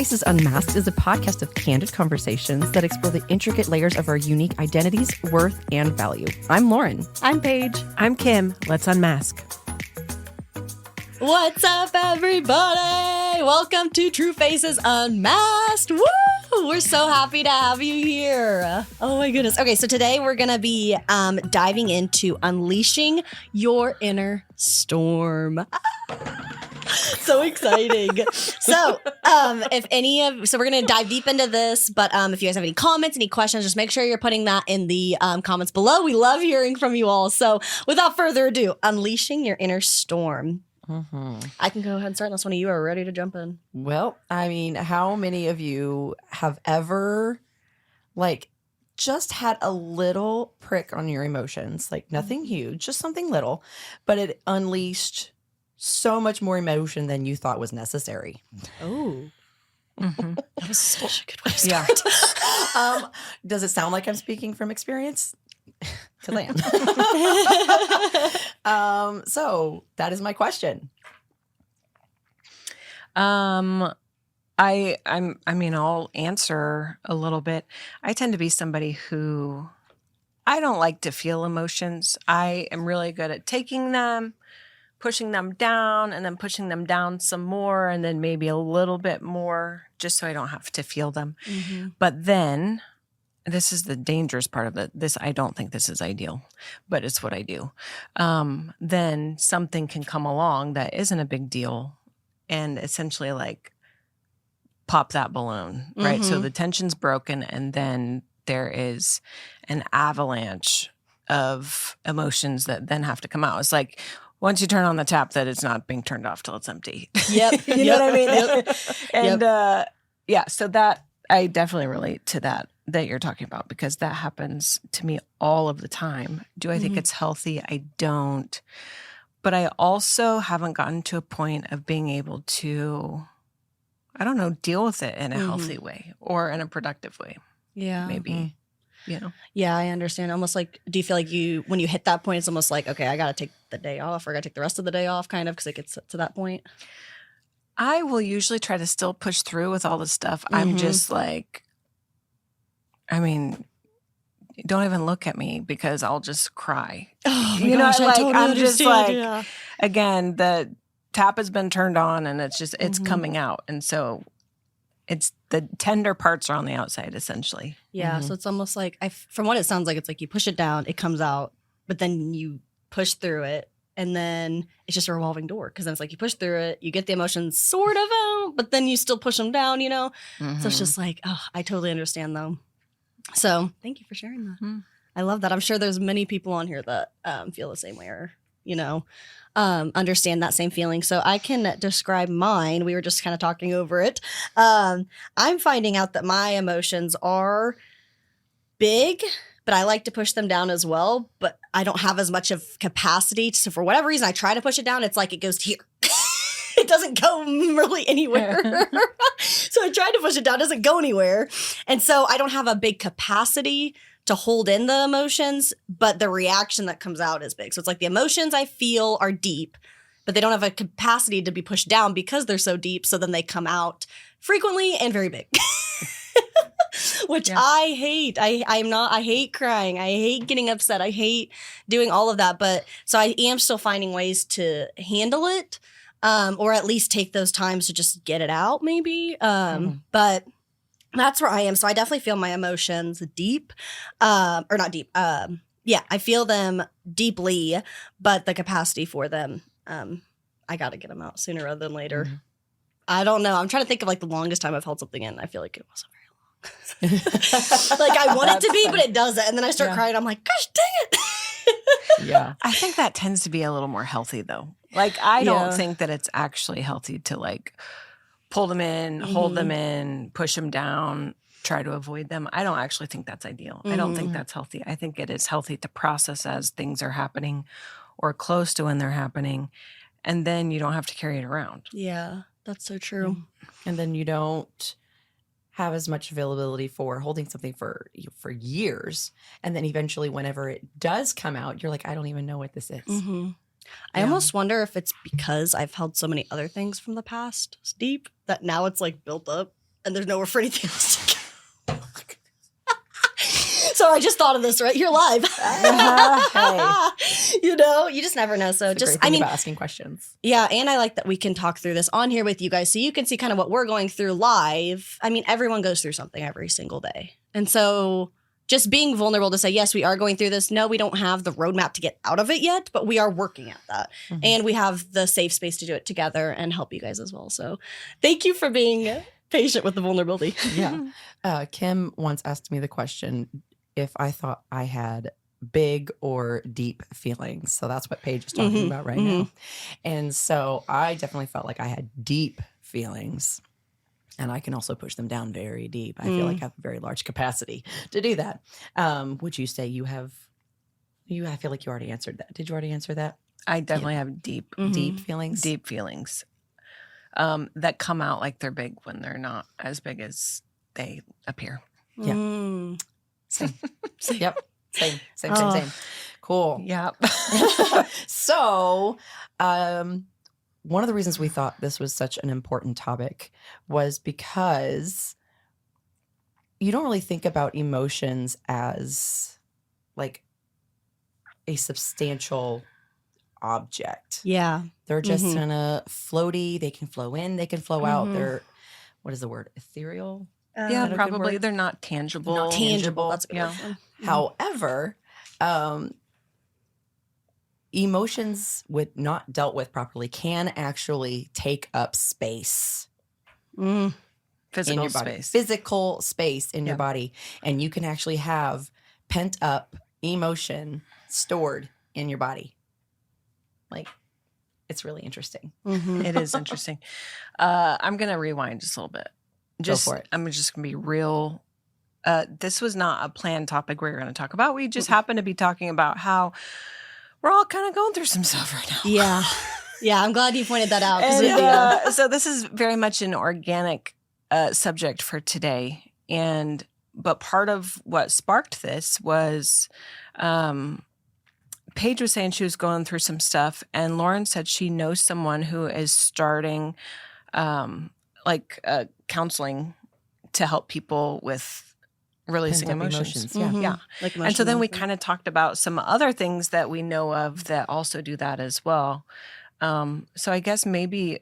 Faces Unmasked is a podcast of candid conversations that explore the intricate layers of our unique identities, worth, and value. I'm Lorin. I'm Paige. I'm Kim. Let's unmask. What's up, everybody? Welcome to True Faces Unmasked. Woo! We're so happy to have you here. Oh my goodness. Okay, so today we're going to be diving into unleashing your inner storm. So exciting. So we're going to dive deep into this, but if you guys have any comments, any questions, just make sure you're putting that in the comments below. We love hearing from you all. So without further ado, unleashing your inner storm. Mm-hmm. I can go ahead and start unless one of you are ready to jump in. Well, I mean, how many of you have ever, just had a little prick on your emotions? Like, nothing huge, just something little, but it unleashed so much more emotion than you thought was necessary. Oh. Mm-hmm. That was such a good way to start. Yeah. Does it sound like I'm speaking from experience? Because I am. So that is my question. I'll answer a little bit. I tend to be somebody who I don't like to feel emotions. I am really good at taking them, pushing them down, and then pushing them down some more, and then maybe a little bit more, just so I don't have to feel them. Mm-hmm. But then, this is the dangerous part of it. I don't think this is ideal, but it's what I do. Then something can come along that isn't a big deal and essentially pop that balloon, right? Mm-hmm. So the tension's broken, and then there is an avalanche of emotions that then have to come out. It's like once you turn on the tap, that it's not being turned off till it's empty. Yep. You know what I mean? Yep. And so that I definitely relate to that you're talking about, because that happens to me all of the time. Do I think it's healthy? I don't. But I also haven't gotten to a point of being able to, I don't know, deal with it in a healthy way or in a productive way. Yeah. Maybe, Yeah, I understand. Almost like, do you feel like when you hit that point, it's almost like, okay, I got to take the day off, or I got to take the rest of the day off, kind of, because it gets to that point? I will usually try to still push through with all this stuff. I'm just don't even look at me because I'll just cry. Oh my gosh, I totally I'm just understand. again, the tap has been turned on and it's coming out. And so it's the tender parts are on the outside, essentially. Yeah, so it's almost like, from what it sounds like, it's like you push it down, it comes out, but then you push through it, and then it's just a revolving door, because then it's like you push through it, you get the emotions sort of out, but then you still push them down, So it's just like, oh, I totally understand, though. So thank you for sharing that. I love that. I'm sure there's many people on here that feel the same way, or, understand that same feeling. So I can describe mine. We were just kind of talking over it. I'm finding out that my emotions are big, but I like to push them down as well. But I don't have as much of capacity. So for whatever reason, I try to push it down. It's like it goes here. It doesn't go really anywhere. So I tried to push it down. It doesn't go anywhere. And so I don't have a big capacity to hold in the emotions, but the reaction that comes out is big. So it's like the emotions I feel are deep, but they don't have a capacity to be pushed down because they're so deep. So then they come out frequently and very big. Which I hate. I hate crying. I hate getting upset. I hate doing all of that. But so I am still finding ways to handle it, or at least take those times to just get it out, maybe. But that's where I am. So I definitely feel my emotions deep, or not deep. I feel them deeply, but the capacity for them, I got to get them out sooner rather than later. I don't know. I'm trying to think of the longest time I've held something in. I feel like it wasn't very long. I want it to be, but it doesn't. And then I start crying. I'm like, gosh, dang it. Yeah. I think that tends to be a little more healthy, though. I don't think that it's actually healthy to pull them in, hold them in, push them down, try to avoid them. I don't actually think that's ideal. I don't think that's healthy. I think it is healthy to process as things are happening or close to when they're happening. And then you don't have to carry it around. Yeah, that's so true. And then you don't have as much availability for holding something for years. And then eventually whenever it does come out, you're like, I don't even know what this is. I almost wonder if it's because I've held so many other things from the past deep that now it's built up and there's nowhere for anything else to go. So I just thought of this, right? You're live. Hey. You know, you just never know. So It's a just, great thing about asking questions. yeah. And I like that we can talk through this on here with you guys so you can see kind of what we're going through live. I mean, everyone goes through something every single day. And so just being vulnerable to say, yes, we are going through this. No, we don't have the roadmap to get out of it yet, but we are working at that. Mhm. And we have the safe space to do it together and help you guys as well. So thank you for being patient with the vulnerability. Yeah. Kim once asked me the question if I thought I had big or deep feelings. So that's what Paige is talking about right now. And so I definitely felt like I had deep feelings. And I can also push them down very deep. I feel like I have a very large capacity to do that. Would you say you have, I feel like you already answered that. Did you already answer that? I definitely have deep Feelings? deep feelings that come out like they're big when they're not as big as they appear. Yeah. Same. Yep. Same. Cool. Yeah. So, one of the reasons we thought this was such an important topic was because you don't really think about emotions as like a substantial object. Yeah. They're just kind of floaty. They can flow in, they can flow out. They're, what is the word? Ethereal? Yeah, a good probably. word? They're not tangible. Not tangible. That's a good Yeah. word. However, emotions with not dealt with properly can actually take up space in Physical your body. space. Physical space in your Yeah. body. And you can actually have pent up emotion stored in your body. Like, it's really interesting. It is interesting. I'm going to rewind just a little bit. Go for it. I'm just going to be real. This was not a planned topic we were going to talk about. We just happened to be talking about how we're all kind of going through some stuff right now. Yeah. Yeah. I'm glad you pointed that out. 'Cause And, so this is very much an organic subject for today. But part of what sparked this was Paige was saying she was going through some stuff, and Lorin said she knows someone who is starting counseling to help people with releasing Pent up emotions. Yeah. Yeah. Like And so then we emotional kind of talked about some other things that we know of that also do that as well. So I guess maybe,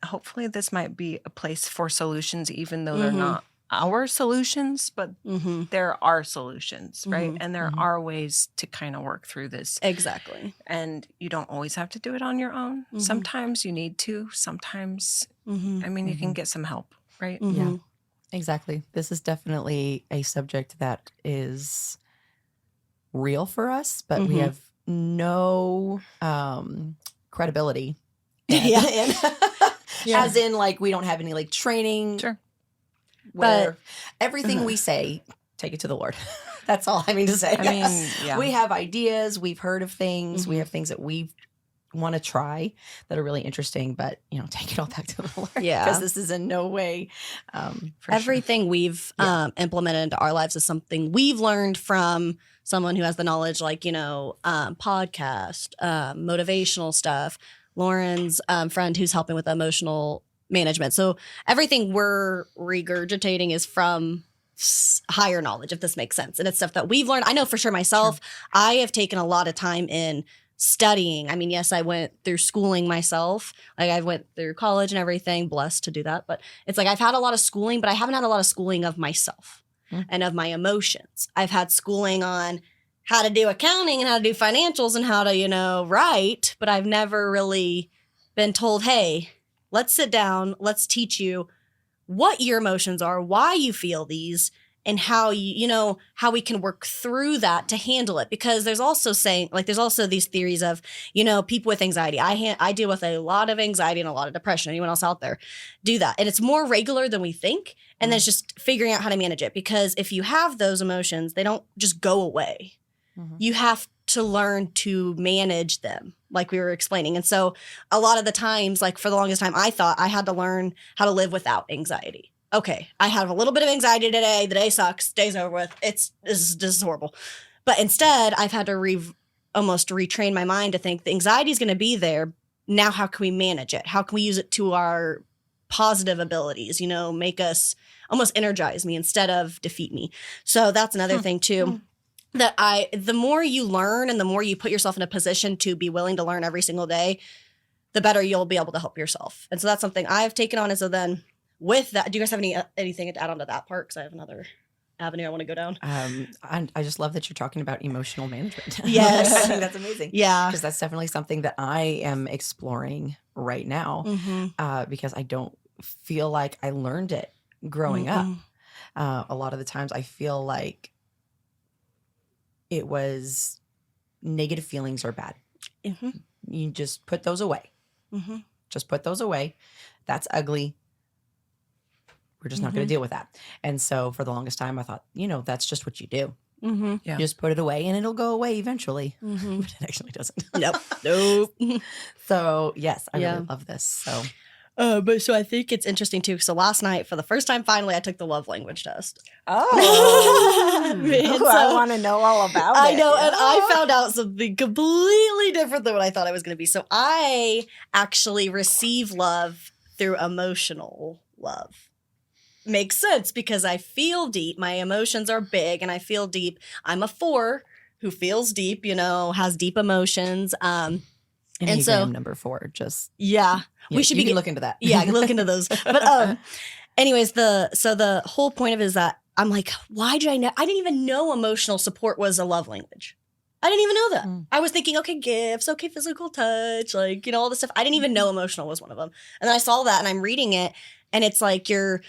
hopefully this might be a place for solutions, even though they're not our solutions, but there are solutions, right? And there are ways to kind of work through this. Exactly. And you don't always have to do it on your own. Sometimes you need to. Sometimes, I mean, you can get some help, right? Yeah, exactly. This is definitely a subject that is real for us, but we have no credibility. As in, like, we don't have any like training. Sure. Where everything we say, take it to the Lord. That's all I mean to say. I mean, yeah. We have ideas, we've heard of things, we have things that we want to try that are really interesting, but take it all back to the Lord. Yeah. Because this is in no way everything we've implemented into our lives is something we've learned from someone who has the knowledge, like, podcast, motivational stuff. Lauren's friend who's helping with emotional management. So everything we're regurgitating is from higher knowledge, if this makes sense. And it's stuff that we've learned. I know for sure myself, I have taken a lot of time in studying. I mean, yes, I went through schooling myself. Like, I went through college and everything, blessed to do that. But it's like I've had a lot of schooling, but I haven't had a lot of schooling of myself and of my emotions. I've had schooling on how to do accounting and how to do financials and how to, write, but I've never really been told, hey, let's sit down, let's teach you what your emotions are, why you feel these, and how how we can work through that to handle it. Because there's also these theories of, people with anxiety. I deal with a lot of anxiety and a lot of depression. Anyone else out there do that? And it's more regular than we think. And then it's just figuring out how to manage it. Because if you have those emotions, they don't just go away. You have to learn to manage them, like we were explaining. And so a lot of the times, like for the longest time, I thought I had to learn how to live without anxiety. Okay, I have a little bit of anxiety today. The day sucks. Day's over with. This is horrible. But instead, I've had to almost retrain my mind to think the anxiety is going to be there. Now, how can we manage it? How can we use it to our positive abilities, make us almost energize me instead of defeat me. So that's another thing too. That the more you learn and the more you put yourself in a position to be willing to learn every single day, the better you'll be able to help yourself. And so that's something I've taken on. And so then with that, do you guys have anything to add on to that part? Because I have another avenue I want to go down. I just love that you're talking about emotional management. Yes. I think that's amazing. Yeah. Because that's definitely something that I am exploring right now because I don't feel like I learned it growing up. A lot of the times I feel like it was negative feelings are bad. You just put those away. Just put those away. That's ugly. We're just not going to deal with that. And so for the longest time, I thought, that's just what you do. Yeah. You just put it away and it'll go away eventually. But it actually doesn't. Nope. So yes, I really love this. So. But so I think it's interesting too. So last night, for the first time, finally, I took the love language test. Oh, I want to know all about it. I know, and I found out something completely different than what I thought I was going to be. So I actually receive love through emotional love. Makes sense because I feel deep. My emotions are big, and I feel deep. I'm a 4 who feels deep. Has deep emotions. And so number 4, just we should be look into that. Yeah, look into those. But anyways, the whole point of it is that I'm like, why did I know? I didn't even know emotional support was a love language. I didn't even know that. I was thinking, okay, gifts, okay, physical touch, all this stuff. I didn't even know emotional was one of them. And then I saw that and I'm reading it, and it's like you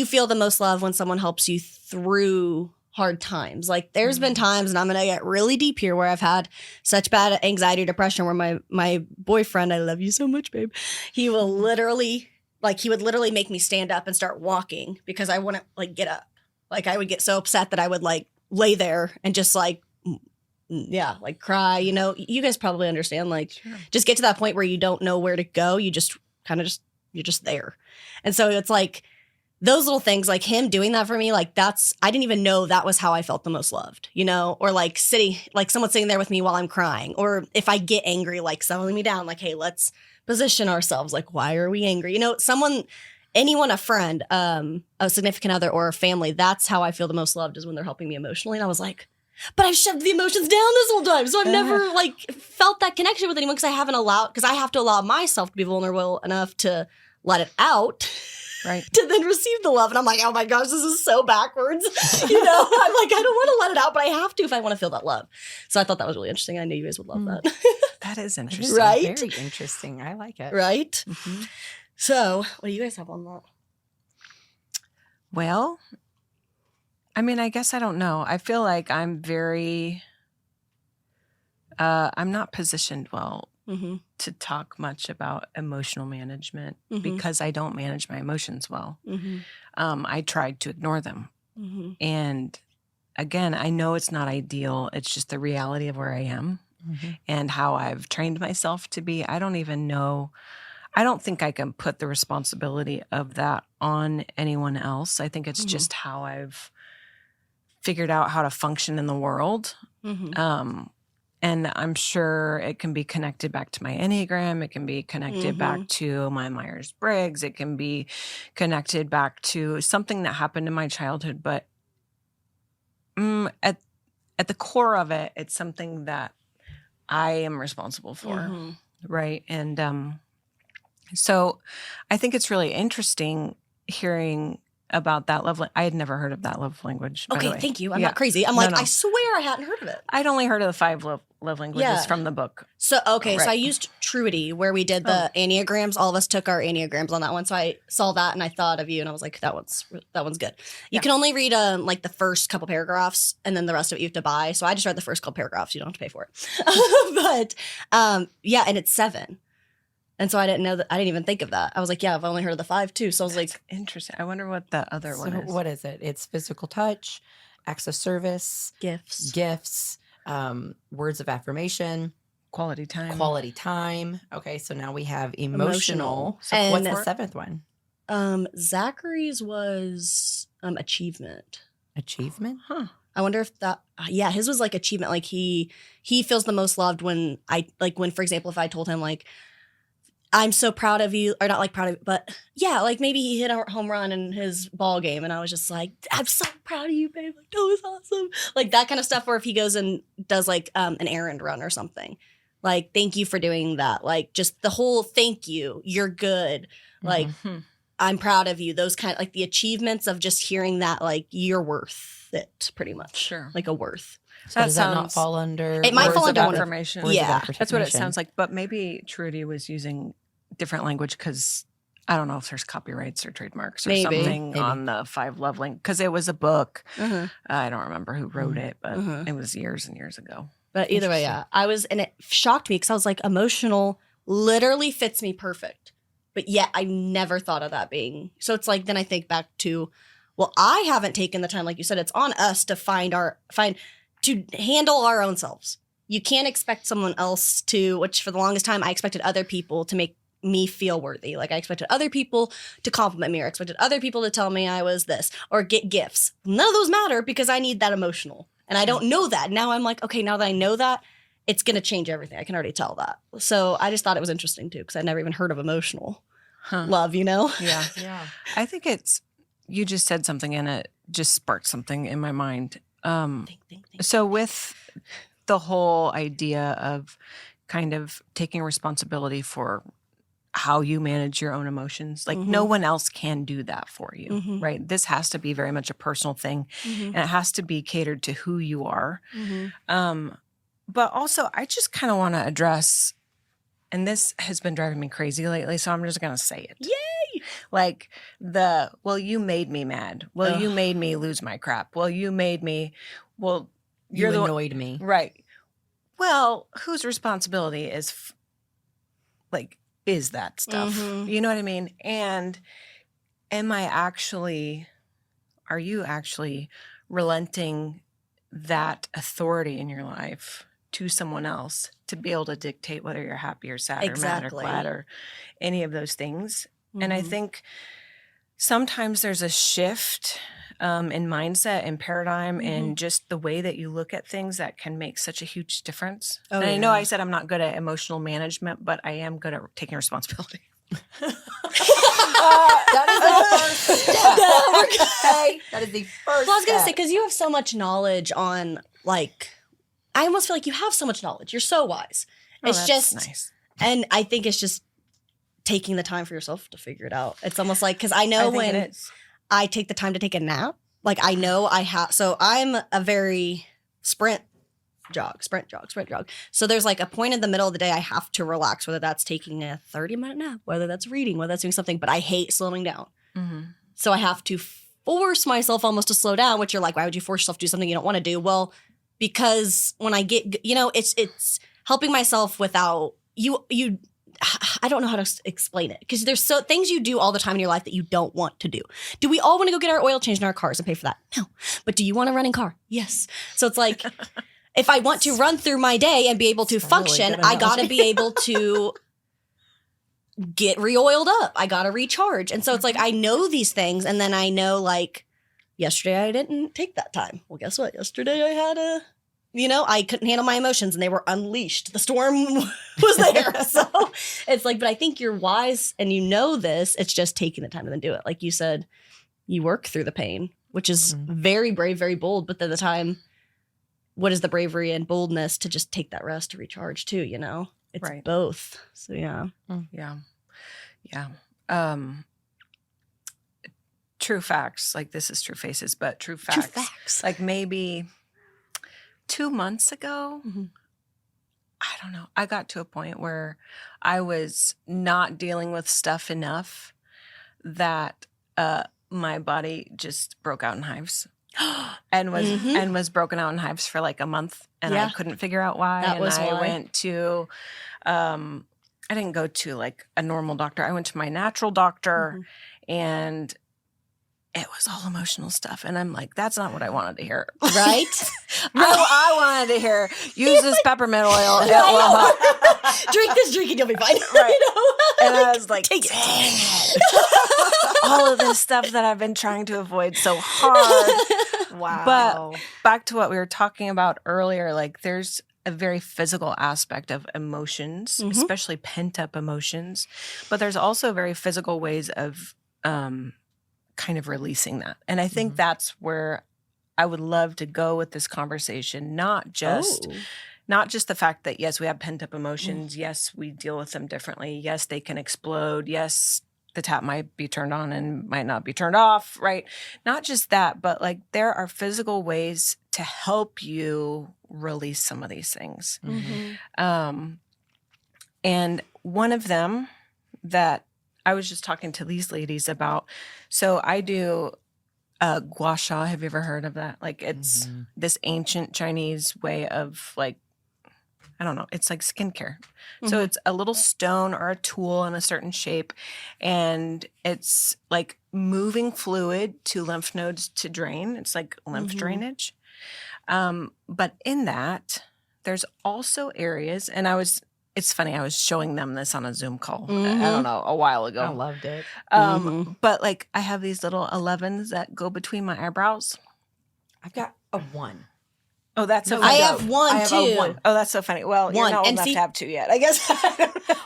feel the most love when someone helps you through hard times. Like there's been times, and I'm gonna get really deep here, where I've had such bad anxiety, depression, where my boyfriend, I love you so much, babe, he would literally make me stand up and start walking because I wouldn't get up. Like I would get so upset that I would lay there and just cry. You guys probably understand. Just get to that point where you don't know where to go. You just you're just there. And so it's like those little things, like him doing that for me, I didn't even know that was how I felt the most loved, or someone sitting there with me while I'm crying, or if I get angry, settling me down, hey, let's position ourselves. Why are we angry? Anyone, a friend, a significant other, or a family, that's how I feel the most loved, is when they're helping me emotionally. And I was like, but I've shoved the emotions down this whole time. So I've never felt that connection with anyone because I have to allow myself to be vulnerable enough to let it out. Right. To then receive the love. And I'm like, oh my gosh, this is so backwards. I'm like, I don't want to let it out, but I have to if I want to feel that love. So I thought that was really interesting. I knew you guys would love that. That is interesting. Right? Very interesting. I like it. Right? So what do you guys have on that? Well, I guess I don't know. I feel like I'm not positioned well to talk much about emotional management because I don't manage my emotions well. I tried to ignore them. And again, I know it's not ideal. It's just the reality of where I am and how I've trained myself to be. I don't even know. I don't think I can put the responsibility of that on anyone else. I think it's just how I've figured out how to function in the world. And I'm sure it can be connected back to my Enneagram. It can be connected back to my Myers-Briggs. It can be connected back to something that happened in my childhood. But at the core of it, it's something that I am responsible for, right? And so I think it's really interesting hearing about that love. I had never heard of that love language. By the way. Thank you. I'm not crazy. I'm I swear I hadn't heard of it. I'd only heard of the 5 love languages from the book. So, okay. Right. So I used Truity, where we did the Enneagrams. All of us took our Enneagrams on that one. So I saw that and I thought of you and I was like, that one's good. You can only read the first couple paragraphs and then the rest of it you have to buy. So I just read the first couple paragraphs. You don't have to pay for it. But and it's 7. And so I didn't know that. I didn't even think of that. I was like, I've only heard of the 5 too. So I was interesting. I wonder what the other one is. What is it? It's physical touch, acts of service, gifts, words of affirmation, quality time. Okay, so now we have emotional. So and what's the 7th one? Zachary's was achievement. Achievement? Huh. I wonder if that. His was achievement. He feels the most loved when for example, if I told him I'm so proud of you, or not like proud of, but yeah, like maybe he hit a home run in his ball game, and I was just like, I'm so proud of you, babe. Like, that was awesome. Like that kind of stuff. Or if he goes and does like an errand run or something, like thank you for doing that. Like just the whole thank you, you're good. Like I'm proud of you. Those kind of like the achievements of just hearing that, like you're worth it, pretty much. Sure, like a worth. So does that not fall under? It might fall under affirmation. Yeah, that's what it sounds like. But maybe Trudy was using different language because I don't know if there's copyrights or trademarks or something on the 5 Love Language, because it was a book. I don't remember who wrote it, but it was years and years ago. But either way, yeah, I was, and it shocked me because I was like, emotional literally fits me perfect. But yet I never thought of that being. So it's like, then I think back to, well, I haven't taken the time, like you said, it's on us to to handle our own selves. You can't expect someone else to, which for the longest time, I expected other people to make me feel worthy. Like I expected other people to compliment me, or expected other people to tell me I was this, or get gifts. None of those matter because I need that emotional. And I don't know that. Now I'm like, okay, now that I know that, it's going to change everything. I can already tell that. So I just thought it was interesting too, because I never even heard of emotional love, you know? Yeah. Yeah. I think you just said something and it just sparked something in my mind. So with the whole idea of kind of taking responsibility for how you manage your own emotions, like no one else can do that for you, right? This has to be very much a personal thing, and it has to be catered to who you are. But also, I just kind of want to address, and this has been driving me crazy lately, so I'm just going to say it. Yay! Like well, you made me mad. Well, you made me lose my crap. Well, you made me, well, you annoyed me. Right. Well, whose responsibility is that stuff? You know what I mean? And are you actually relenting that authority in your life to someone else to be able to dictate whether you're happy or sad or mad or glad or any of those things? And I think sometimes there's a shift in mindset and paradigm and just the way that you look at things that can make such a huge difference. And I know I said I'm not good at emotional management, but I am good at taking responsibility. That is the first step. Okay, that is the first. Well, I was gonna say, because you have so much knowledge on, like, I almost feel like you have so much knowledge. You're so wise. It's just nice. And I think it's just taking the time for yourself to figure it out. It's almost like, because I know when I take the time to take a nap, like I know I have. So I'm a very sprint jog. So there's like a point in the middle of the day I have to relax, whether that's taking a 30-minute nap, whether that's reading, whether that's doing something, but I hate slowing down. So I have to force myself almost to slow down, which you're like, why would you force yourself to do something you don't want to do? Well, because when I get, it's helping myself without you. I don't know how to explain it, because there's so things you do all the time in your life that you don't want to do. Do we all want to go get our oil changed in our cars and pay for that? No. But do you want a running car? Yes. So it's like, if I want to run through my day and be able to function, I got to be able to get re-oiled up. I got to recharge. And so it's like, I know these things. And then I know, like, yesterday I didn't take that time. Well, guess what? Yesterday I had I couldn't handle my emotions and they were unleashed. The storm was there. So it's like, but I think you're wise and you know this. It's just taking the time to then do it. Like you said, you work through the pain, which is very brave, very bold. But then the time, what is the bravery and boldness to just take that rest to recharge too, It's both. So yeah. Yeah. True facts. Like, this is true faces, but true facts. Like maybe 2 months ago, I don't know. I got to a point where I was not dealing with stuff enough that my body just broke out in hives. and was broken out in hives for like a month, and I couldn't figure out why. I went to I didn't go to like a normal doctor. I went to my natural doctor, and it was all emotional stuff. And I'm like, that's not what I wanted to hear. Right? I wanted to hear, use this peppermint oil. It will help. Drink this drink and you'll be fine. Right. And I was like, dang it. All of this stuff that I've been trying to avoid so hard. Wow. But back to what we were talking about earlier, like there's a very physical aspect of emotions, especially pent up emotions. But there's also very physical ways of kind of releasing that. And I think that's where I would love to go with this conversation, not just the fact that, yes, we have pent up emotions. Yes, we deal with them differently. Yes, they can explode. Yes, the tap might be turned on and might not be turned off, right? Not just that, but like there are physical ways to help you release some of these things. And one of them that I was just talking to these ladies about, so I do gua sha. Have you ever heard of that? Like it's this ancient Chinese way of like, I don't know, it's like skincare. So it's a little stone or a tool in a certain shape, and it's like moving fluid to lymph nodes to drain. It's like lymph drainage. But in that, there's also areas, and it's funny, I was showing them this on a Zoom call, I don't know, a while ago. I loved it. But like I have these little 11s that go between my eyebrows. I've got a 1. Oh, that's so I funny. have one I have too. a 1. Oh, that's so funny. Well, you're One. not old And enough see- to have 2 yet, I guess.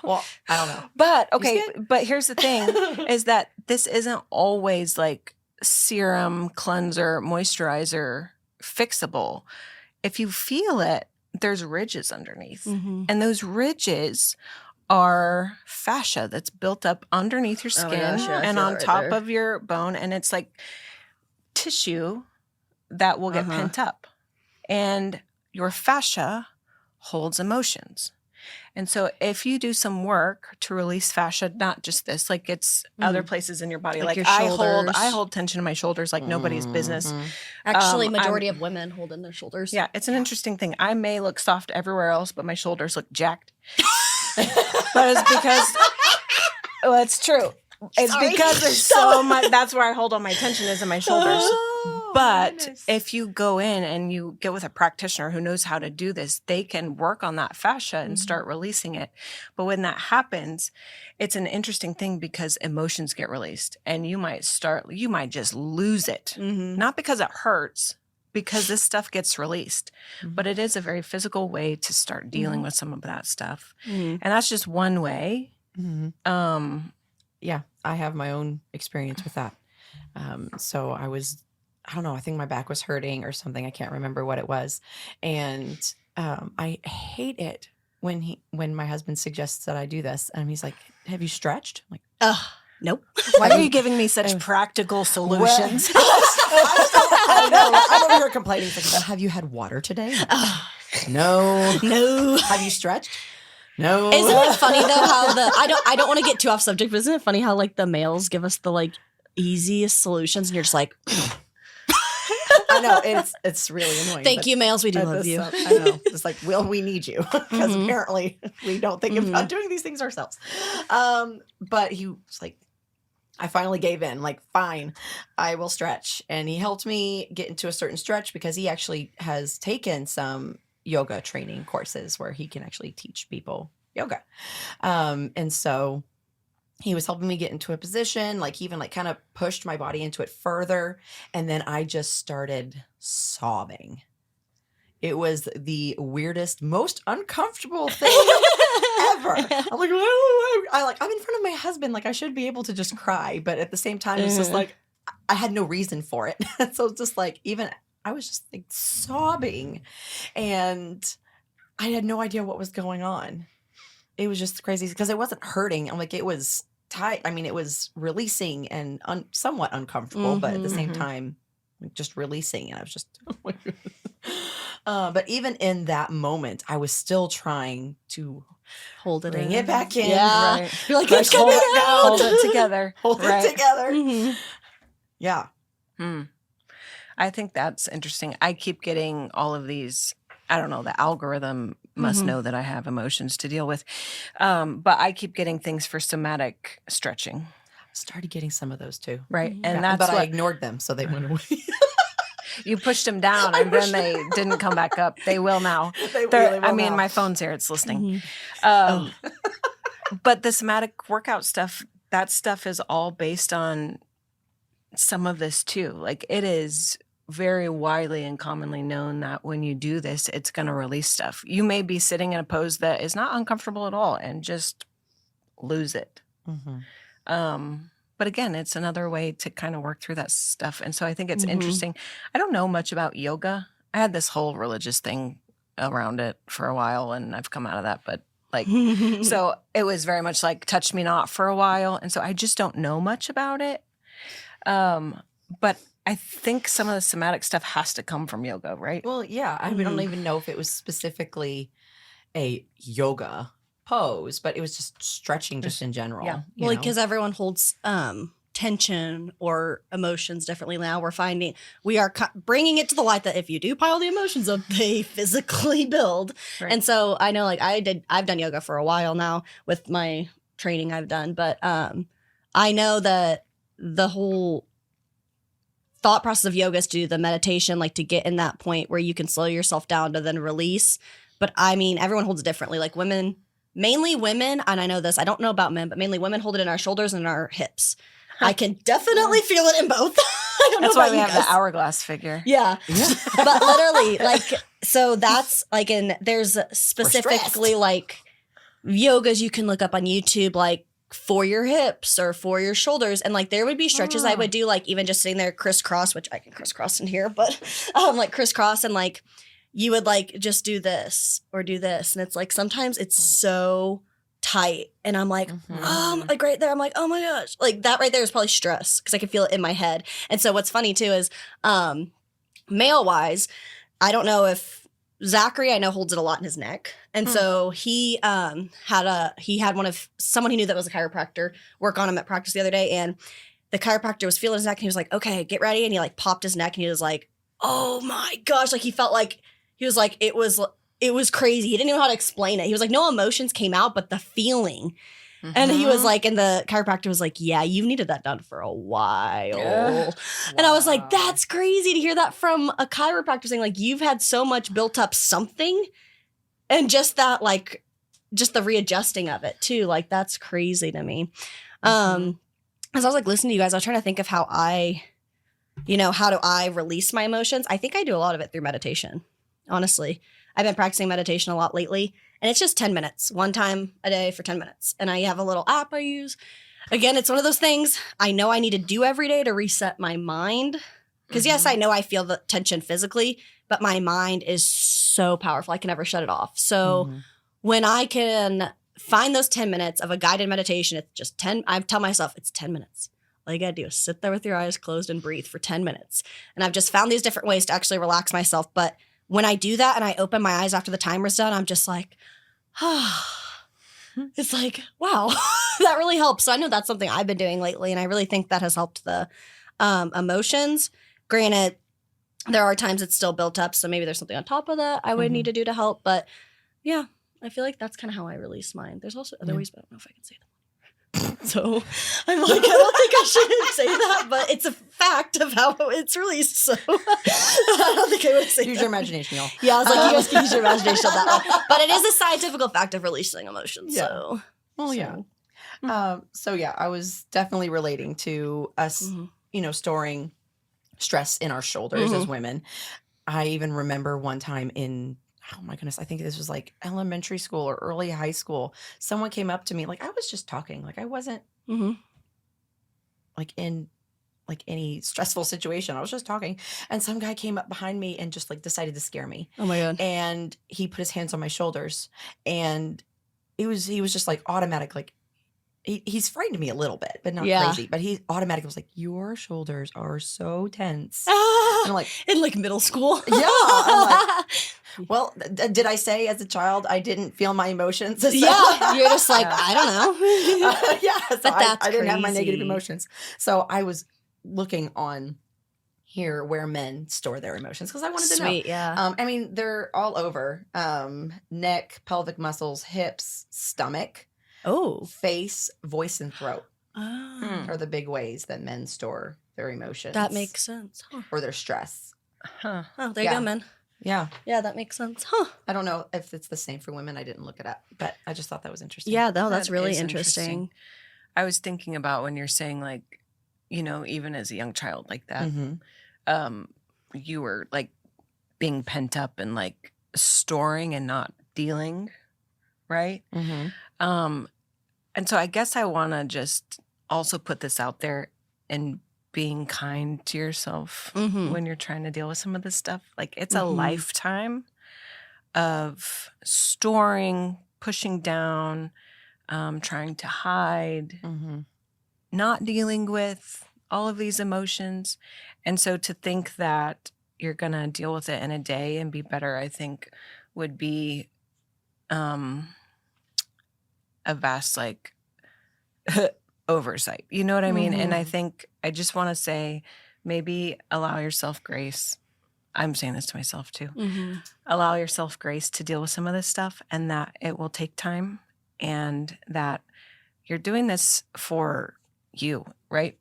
Well, I don't know. But see okay, it? but here's the thing is that this isn't always like serum, cleanser, moisturizer fixable. If you feel it, there's ridges underneath. And those ridges are fascia that's built up underneath your Oh my skin gosh, yeah, I and feel it on right top there. of your bone, and it's like tissue that will get pent up. And your fascia holds emotions. And so if you do some work to release fascia, not just this, like it's other places in your body. Like Like your I shoulders. hold tension in my shoulders like nobody's business. Actually, majority of women hold in their shoulders. Yeah, it's an interesting thing. I may look soft everywhere else, but my shoulders look jacked. But it's because, well, it's true. It's Sorry. because there's so much. That's where I hold all my tension is in my shoulders. Oh, But goodness. if you go in and you get with a practitioner who knows how to do this, they can work on that fascia and start releasing it. But when that happens, it's an interesting thing because emotions get released and you might just lose it. Not because it hurts, because this stuff gets released. But it is a very physical way to start dealing with some of that stuff. And that's just one way. Yeah, I have my own experience with that. So I don't know, I think my back was hurting or something. I can't remember what it was. And I hate it when my husband suggests that I do this. And he's like, have you stretched? I'm like, Nope. Why are you giving me such practical solutions? I know. I'm over here complaining. It's like, have you had water today? No. No. Have you stretched? No. Isn't it funny though how I don't want to get too off subject, but isn't it funny how like the males give us the like easiest solutions and you're just like, I know it's really annoying. thank you, males, we do At love this, you. I know. It's like, we need you because apparently we don't think about doing these things ourselves. But he was like, I finally gave in. Like, fine, I will stretch, and he helped me get into a certain stretch because he actually has taken some yoga training courses where he can actually teach people yoga, and so he was helping me get into a position, like he even like kind of pushed my body into it further. And then I just started sobbing. It was the weirdest, most uncomfortable thing ever. I'm like, I'm in front of my husband. Like I should be able to just cry. But at the same time, it's just like, I had no reason for it. So it's just like, I was just like sobbing and I had no idea what was going on. It was just crazy because it wasn't hurting. I'm like, it was tight. I mean, it was releasing and somewhat uncomfortable, but at the same time, like, just releasing. And I was just, oh my goodness. But even in that moment, I was still trying to Hold it bring in. it back in. Yeah. Right. You're like, Like, it's coming out. hold it together. Hold Right. it together. Mhm. Yeah. I think that's interesting. I keep getting all of these. I don't know, the algorithm must know that I have emotions to deal with. But I keep getting things for somatic stretching. Started getting some of those too. Right. Yeah, And that's but I what ignored them, so they went away. you pushed them down and then they didn't come back up. They will now. They They're- really will I mean, now. my phone's here. It's listening. Oh. But the somatic workout stuff, that stuff is all based on some of this too. Like it is very widely and commonly known that when you do this, it's going to release stuff. You may be sitting in a pose that is not uncomfortable at all and just lose it. But again, it's another way to kind of work through that stuff. And so I think it's interesting. I don't know much about yoga. I had this whole religious thing around it for a while, and I've come out of that. But like, so it was very much like touch me not for a while. And so I just don't know much about it. But I think some of the somatic stuff has to come from yoga, right? Well, yeah. I don't even know if it was specifically a yoga pose, but it was just stretching just in general. Yeah. Well, because everyone holds tension or emotions differently now. We're finding we are bringing it to the light that if you do pile the emotions up, they physically build. Right. And so I know, like I've done yoga for a while now with my training I've done, but I know that the whole thought process of yoga is to do the meditation, like to get in that point where you can slow yourself down to then release. But I mean, everyone holds it differently. Like women, mainly women, and I know this, I don't know about men, but mainly women hold it in our shoulders and our hips. I can definitely feel it in both. I don't That's know why about we you have guys. the hourglass figure. Yeah. But literally, like, so that's like there's specifically like yogas you can look up on YouTube, like for your hips or for your shoulders. And like there would be stretches I would do, like even just sitting there crisscross, which I can crisscross in here, but like crisscross, and like you would like just do this or do this. And it's like sometimes it's so tight. And I'm like, like right there, I'm like, oh my gosh. Like that right there is probably stress because I can feel it in my head. And so what's funny too is male wise, I don't know if Zachary, I know, holds it a lot in his neck. And so he had one of someone he knew that was a chiropractor work on him at practice the other day. And the chiropractor was feeling his neck and he was like, okay, get ready. And he like popped his neck and he was like, oh my gosh. Like he felt like, he was like, it was crazy. He didn't know how to explain it. He was like, no emotions came out, but the feeling. And he was like, and the chiropractor was like, yeah, you needed that done for a while. And I was like, that's crazy to hear that from a chiropractor saying like, you've had so much built up something. And just that, like, just the readjusting of it too. Like, that's crazy to me. As I was like listening to you guys, I was trying to think of how how do I release my emotions? I think I do a lot of it through meditation. Honestly, I've been practicing meditation a lot lately, and it's just 10 minutes, one time a day for 10 minutes. And I have a little app I use. Again, it's one of those things I know I need to do every day to reset my mind. Because yes, I know I feel the tension physically, but my mind is so powerful. I can never shut it off. So when I can find those 10 minutes of a guided meditation, it's just 10. I tell myself it's 10 minutes. All you gotta do is sit there with your eyes closed and breathe for 10 minutes. And I've just found these different ways to actually relax myself. But when I do that and I open my eyes after the timer's done, I'm just like, it's like, wow, that really helps. So I know that's something I've been doing lately. And I really think that has helped the emotions. Granted, there are times it's still built up. So maybe there's something on top of that I would need to do to help. But yeah, I feel like that's kind of how I release mine. There's also other ways, but I don't know if I can say them. So I'm like, I don't think I should say that, but it's a fact of how it's released. So I don't think I would say Use your imagination, y'all. Yeah, I was like, you guys can use your imagination on that one. But it is a scientific fact of releasing emotions. Yeah. So, So yeah, I was definitely relating to us, storing stress in our shoulders as women. I even remember one time in, oh my goodness, I think this was like elementary school or early high school. Someone came up to me, like I was just talking, like I wasn't like in like any stressful situation. I was just talking, and some guy came up behind me and just like decided to scare me. Oh my God. And he put his hands on my shoulders, and he was just like automatic, like he's frightened me a little bit, but not crazy. But he automatically was like, your shoulders are so tense. And I'm like, in like middle school. Yeah. I'm like, well, did I say as a child I didn't feel my emotions? Yeah. You're just like, I don't know. So but that's I didn't have my negative crazy. emotions. So I was looking on here where men store their emotions because I wanted to know. Yeah. I mean, they're all over. Neck, pelvic muscles, hips, stomach, face, voice, and throat are the big ways that men store their emotions. That makes sense. Or their stress. Oh, there you go, man. Yeah. Yeah, that makes sense. I don't know if it's the same for women. I didn't look it up, but I just thought that was interesting. Yeah, no, that's That really is interesting. I was thinking about when you're saying like, even as a young child like that, you were like being pent up and like storing and not dealing, right? Mm-hmm. And so I guess I want to just also put this out there and being kind to yourself when you're trying to deal with some of this stuff. Like it's a lifetime of storing, pushing down, trying to hide, not dealing with all of these emotions. And so to think that you're going to deal with it in a day and be better, I think would be a vast like oversight. You know what I mean? And I think I just want to say maybe allow yourself grace. I'm saying this to myself too. Allow yourself grace to deal with some of this stuff, and that it will take time, and that you're doing this for you, right?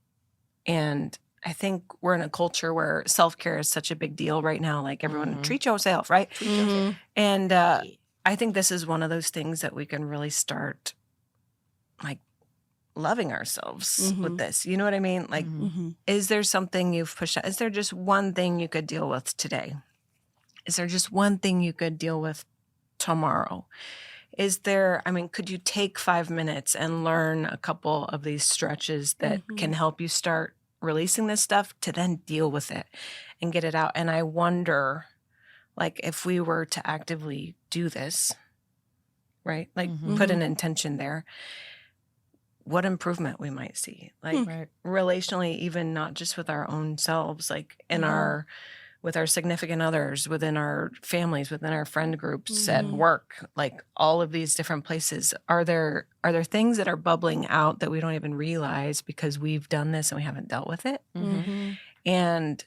And I think we're in a culture where self-care is such a big deal right now. Like everyone, treat yourself, right? And I think this is one of those things that we can really start like loving ourselves with this. You know what I mean? Like, is there something you've pushed out? Is there just one thing you could deal with today? Is there just one thing you could deal with tomorrow? Is there, I mean, could you take 5 minutes and learn a couple of these stretches that can help you start releasing this stuff to then deal with it and get it out? And I wonder, like, if we were to actively do this, right? Like, put an intention there, what improvement we might see, like relationally, even not just with our own selves, like in our, with our significant others, within our families, within our friend groups, at work, like all of these different places. Are there things that are bubbling out that we don't even realize because we've done this and we haven't dealt with it? And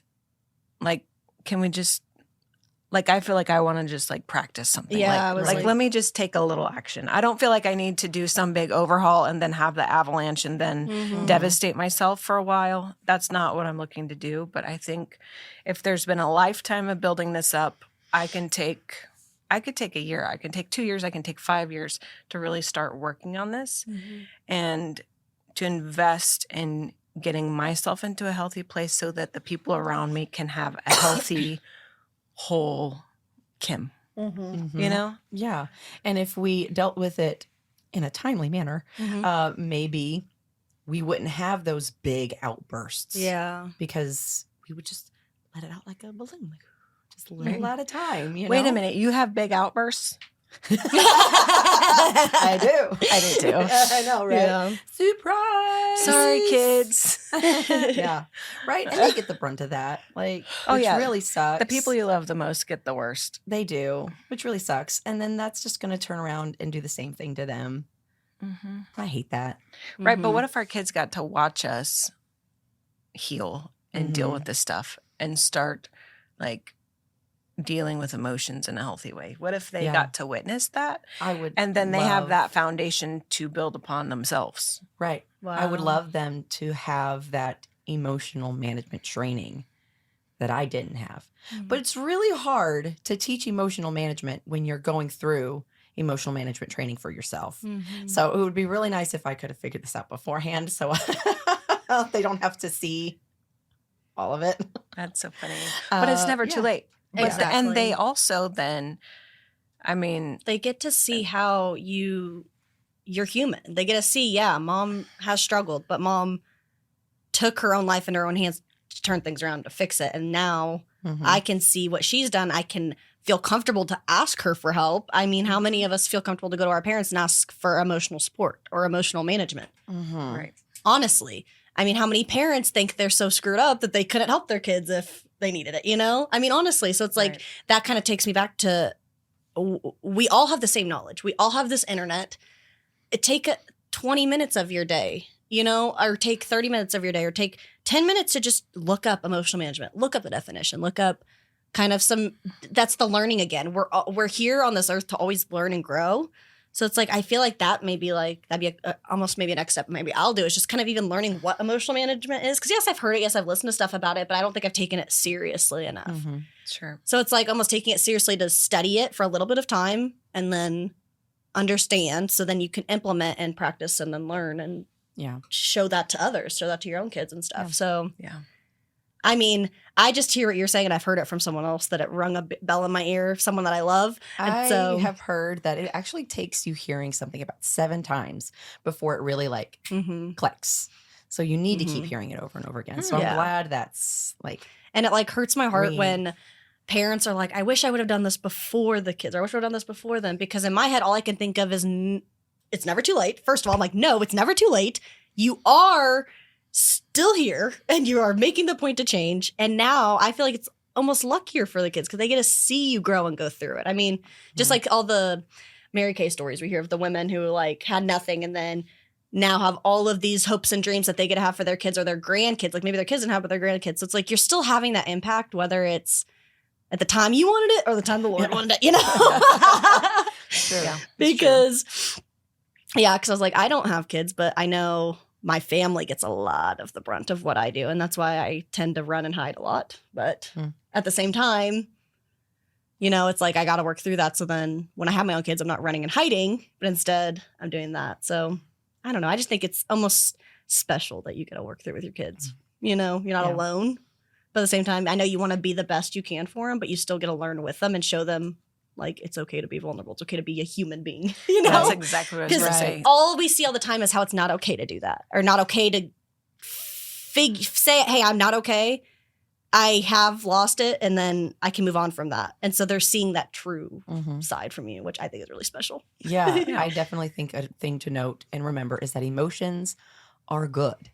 like, can we just, like, I feel like I want to just like practice something. Yeah, like let me just take a little action. I don't feel like I need to do some big overhaul and then have the avalanche and then devastate myself for a while. That's not what I'm looking to do. But I think if there's been a lifetime of building this up, I could take a year, I can take 2 years, I can take 5 years to really start working on this and to invest in getting myself into a healthy place so that the people around me can have a healthy whole Kim, you know? Yeah. And if we dealt with it in a timely manner, maybe we wouldn't have those big outbursts. Yeah. Because we would just let it out like a balloon, like just a little at a time. You know? Wait a minute. You have big outbursts? I do. I do too. I know, right? Yeah. Surprise. Sorry, kids. Yeah. Right. And they get the brunt of that. Like, which really sucks. The people you love the most get the worst. They do, which really sucks. And then that's just going to turn around and do the same thing to them. I hate that. Right. But what if our kids got to watch us heal and deal with this stuff and start like dealing with emotions in a healthy way? What if they got to witness that? I would. And then they have that foundation to build upon themselves. Right. Wow. I would love them to have that emotional management training that I didn't have. But it's really hard to teach emotional management when you're going through emotional management training for yourself. So it would be really nice if I could have figured this out beforehand so they don't have to see all of it. That's so funny. But it's never too late. Exactly. And they also then, I mean, they get to see how you're human. They get to see, mom has struggled, but mom took her own life in her own hands to turn things around, to fix it. And now I can see what she's done. I can feel comfortable to ask her for help. I mean, how many of us feel comfortable to go to our parents and ask for emotional support or emotional management? right. Honestly. I mean, how many parents think they're so screwed up that they couldn't help their kids if they needed it, you know? I mean, honestly. So it's like, that kind of takes me back to, we all have the same knowledge. We all have this internet. Take 20 minutes of your day, you know, or take 30 minutes of your day, or take 10 minutes to just look up emotional management, look up the definition, look up kind of that's the learning again. We're here on this earth to always learn and grow. So it's like, I feel like that may be like, that'd be almost maybe a next step maybe I'll do, is just kind of even learning what emotional management is. Because yes, I've heard it. Yes, I've listened to stuff about it, but I don't think I've taken it seriously enough. Sure. So it's like almost taking it seriously to study it for a little bit of time and then understand. So then you can implement and practice and then learn and show that to others, show that to your own kids and stuff. So I mean, I just hear what you're saying, and I've heard it from someone else that it rung a bell in my ear, someone that I love. And I have heard that it actually takes you hearing something about 7 times before it really like clicks. So you need to keep hearing it over and over again. So I'm glad that's like, and it like hurts my heart when parents are like, I wish I would have done this before the kids, or I wish I would have done this before them, because in my head, all I can think of is it's never too late. First of all, I'm like, no, it's never too late. You are still here and you are making the point to change. And now I feel like it's almost luckier for the kids because they get to see you grow and go through it. I mean, just like all the Mary Kay stories we hear of the women who like had nothing and then now have all of these hopes and dreams that they get to have for their kids or their grandkids. Like maybe their kids didn't have, but their grandkids. So it's like you're still having that impact, whether it's at the time you wanted it or the time the Lord wanted it, you know? Sure. Yeah, because I was like, I don't have kids, but I know my family gets a lot of the brunt of what I do. And that's why I tend to run and hide a lot. But at the same time, you know, it's like I got to work through that. So then when I have my own kids, I'm not running and hiding, but instead I'm doing that. So I don't know. I just think it's almost special that you get to work through with your kids. You know, you're not alone. But at the same time, I know you want to be the best you can for them, but you still get to learn with them and show them like it's okay to be vulnerable. It's okay to be a human being. You know, that's exactly what I was going to say. All we see all the time is how it's not okay to do that, or not okay to say, "Hey, I'm not okay. I have lost it, and then I can move on from that." And so they're seeing that true side from you, which I think is really special. Yeah, I definitely think a thing to note and remember is that emotions are good.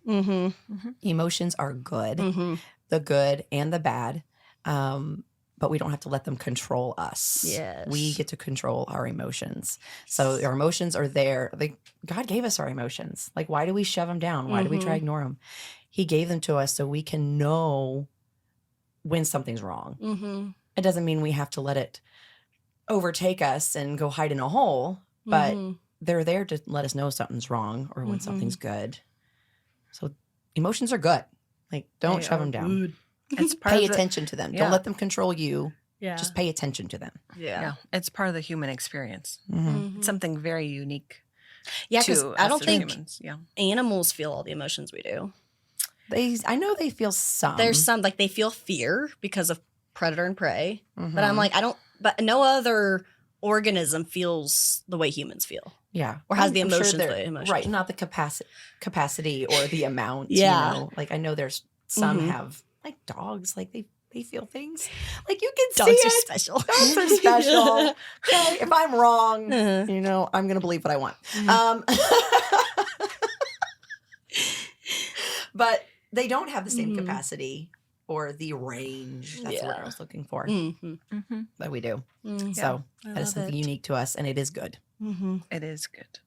Emotions are good, the good and the bad. But we don't have to let them control us. Yes. We get to control our emotions. So our emotions are there. Like God gave us our emotions. Like, why do we shove them down? Why do we try to ignore them? He gave them to us so we can know when something's wrong. It doesn't mean we have to let it overtake us and go hide in a hole, but they're there to let us know something's wrong or when something's good. So emotions are good. Like, don't shove them down. Good. It's part pay of attention to them. Don't let them control you. Yeah. Just pay attention to them. Yeah. It's part of the human experience. It's something very unique. Yeah, because I don't think humans. animals feel all the emotions we do. I know they feel some. There's some, like they feel fear because of predator and prey. But I'm like, but no other organism feels the way humans feel. Yeah. Or has the emotions the way emotions. Right. Not the capacity or the amount. Yeah. You know? Like I know there's some have like dogs, like they feel things. Like you can Dogs see are it. special. Dogs are special. Okay. If I'm wrong, you know, I'm gonna believe what I want. But they don't have the same capacity or the range. That's what I was looking for. But we do. So that is something unique to us, and it is good. It is good.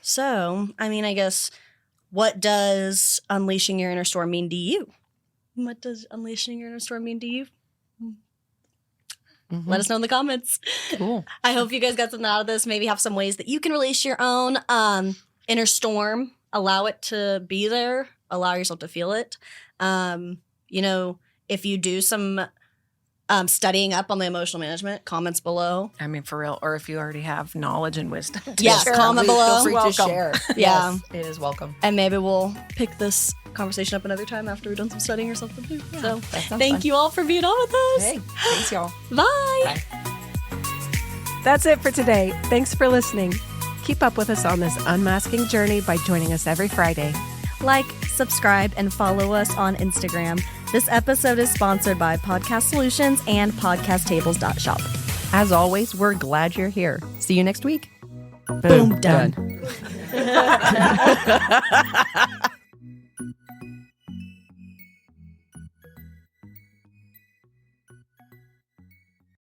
So, I mean, I guess, what does unleashing your inner storm mean to you? What does unleashing your inner storm mean to you? Let us know in the comments. Cool. I hope you guys got something out of this. Maybe have some ways that you can release your own inner storm. Allow it to be there. Allow yourself to feel it. You know, if you do some studying up on the emotional management, comments below. I mean, for real. Or if you already have knowledge and wisdom. Yes, comment below. Feel free to share. Yeah. Yes, it is welcome. And maybe we'll pick this conversation up another time after we've done some studying or something too. Yeah, so thank fun. You all for being on with us. Hey, thanks y'all. Bye. Bye. That's it for today. Thanks for listening. Keep up with us on this unmasking journey by joining us every Friday. Like, subscribe, and follow us on Instagram. This episode is sponsored by Podcast Solutions and podcasttables.shop. As always, we're glad you're here. See you next week. Boom, done.